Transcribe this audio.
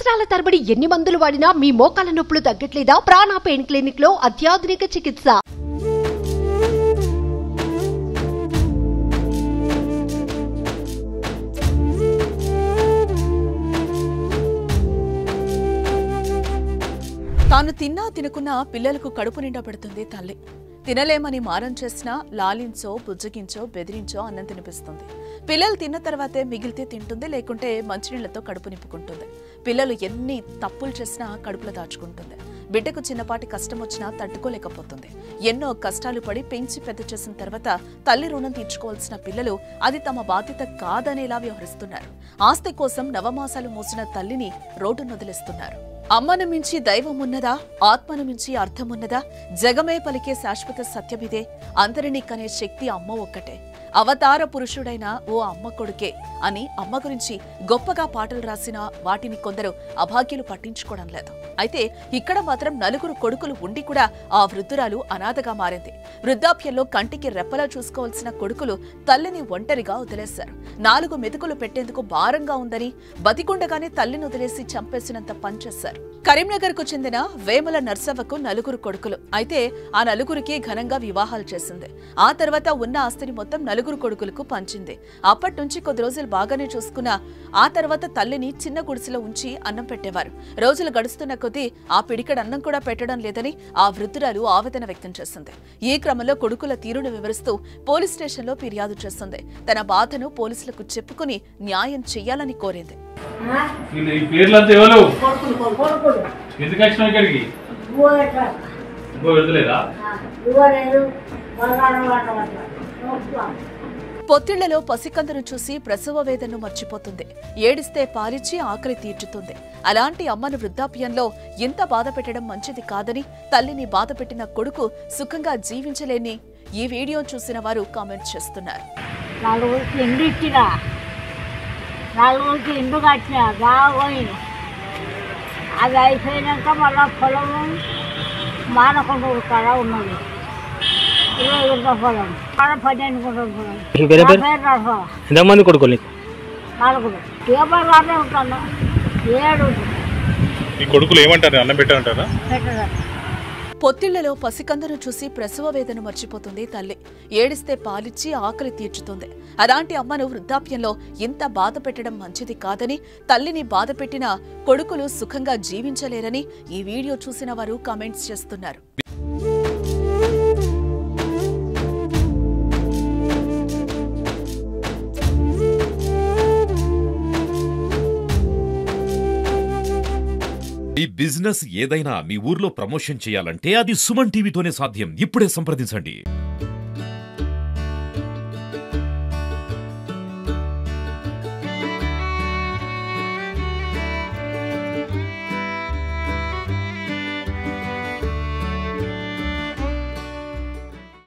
సంవత్సరాల తరబడి ఎన్ని మందులు వాడినా మీ మోకాల నొప్పులు తగ్గట్లేదా? ప్రాణ పెయిన్ క్లినిక్ లో అత్యాధునిక చికిత్స. తాను తిన్నా తినకున్నా పిల్లలకు కడుపు నిండా పెడుతుంది తల్లి. తినలేమని మారం చేసినా లాలించో బుజ్జగించో బెదిరించో అన్నం తినిపిస్తుంది. పిల్లలు తిన్న తర్వాతే మిగిలితే తింటుంది, లేకుంటే మంచినీళ్లతో కడుపు నింపుకుంటుంది. పిల్లలు ఎన్ని తప్పులు చేసినా కడుపులో దాచుకుంటుంది. బిడ్డకు చిన్నపాటి కష్టం వచ్చినా తట్టుకోలేకపోతుంది. ఎన్నో కష్టాలు పడి పెంచి పెద్ద చేసిన తర్వాత తల్లి రుణం తీర్చుకోవాల్సిన పిల్లలు అది తమ బాధ్యత కాదనేలా వ్యవహరిస్తున్నారు. ఆస్తి కోసం నవమాసాలు మోసిన తల్లిని రోడ్డును వదిలేస్తున్నారు. అమ్మను మించి దైవం ఉన్నదా? ఆత్మను మించి అర్థమున్నదా? జగమే పలికే శాశ్వత సత్యమిదే. అందరినీ కనే శక్తి అమ్మ ఒక్కటే. అవతార పురుషుడైన ఓ అమ్మ కొడుకే అని అమ్మ గురించి గొప్పగా పాటలు రాసినా వాటిని కొందరు అభాగ్యులు పట్టించుకోవడం లేదు. అయితే ఇక్కడ మాత్రం నలుగురు కొడుకులు ఉండి కూడా ఆ వృద్ధురాలు అనాథగా మారింది. వృద్ధాప్యంలో కంటికి రెప్పలా చూసుకోవాల్సిన కొడుకులు తల్లిని ఒంటరిగా వదిలేశారు. 4 మెతుకులు పెట్టేందుకు భారంగా ఉందని బతికుండగానే తల్లిని వదిలేసి చంపేసినంత పనిచేశారు. కరీంనగర్ కు చెందిన వేముల నర్సవ్వకు 4 కొడుకులు. అయితే ఆ 4కి ఘనంగా వివాహాలు చేసింది. ఆ తర్వాత ఉన్న ఆస్తిని మొత్తం 4 కొడుకులకు పంచింది. అప్పటి నుంచి కొద్ది రోజులు బాగానే చూసుకున్న ఆ తర్వాత తల్లిని చిన్న గుడిసెలో ఉంచి అన్నం పెట్టేవారు. రోజులు గడుస్తున్న కొద్దీ ఆ పిడికడ అన్నం కూడా పెట్టడం లేదని ఆ వృద్ధురాలు ఆవేదన వ్యక్తం చేసింది. ఈ క్రమంలో కొడుకుల తీరును వివరిస్తూ పోలీస్ స్టేషన్లో ఫిర్యాదు చేసింది. తన బాధను పోలీసులకు చెప్పుకుని న్యాయం చెయ్యాలని కోరింది. పొత్తిళ్లలో పసికందును చూసి ప్రసవ వేదనను మర్చిపోతుంది. ఏడిస్తే పాలిచ్చి ఆకలి తీర్చుతుంది. అలాంటి అమ్మను వృద్ధాప్యంలో ఇంత బాధ పెట్టడం మంచిది కాదని తల్లిని బాధ పెట్టిన కొడుకు సుఖంగా జీవించలేని ఈ వీడియో చూసిన వారు కామెంట్ చేస్తున్నారు. 4 ఇండ్లు కట్టినా బాగోయింది. అది అయిపోయినాక మళ్ళా పొలం మానకుండా కాడ ఉన్నది. 20 గుంటల పొలం కాడ 12 గుంటల పొలం. ఎంతమంది కొడుకులు? 4. పేపర్ రానే ఉంటాను. 7 ఈ కొడుకులు ఏమంటారు? అన్నం పెట్టారంటారా? పెట్టదా. పొత్తిళ్లలో పసికందను చూసి ప్రసవ వేదన మర్చిపోతుంది తల్లి. ఏడిస్తే పాలిచ్చి ఆకలి తీర్చుతుంది. అలాంటి అమ్మను వృద్ధాప్యంలో ఇంత బాధ పెట్టడం మంచిది కాదని తల్లిని బాధ పెట్టిన కొడుకులు సుఖంగా జీవించలేరని ఈ వీడియో చూసిన వారు కామెంట్స్ చేస్తున్నారు. ఈ బిజినెస్ ఏదైనా మీ ఊర్లో ప్రమోషన్ చేయాలంటే అది సుమన్ టీవీతోనే సాధ్యం. ఇప్పుడే సంప్రదించండి.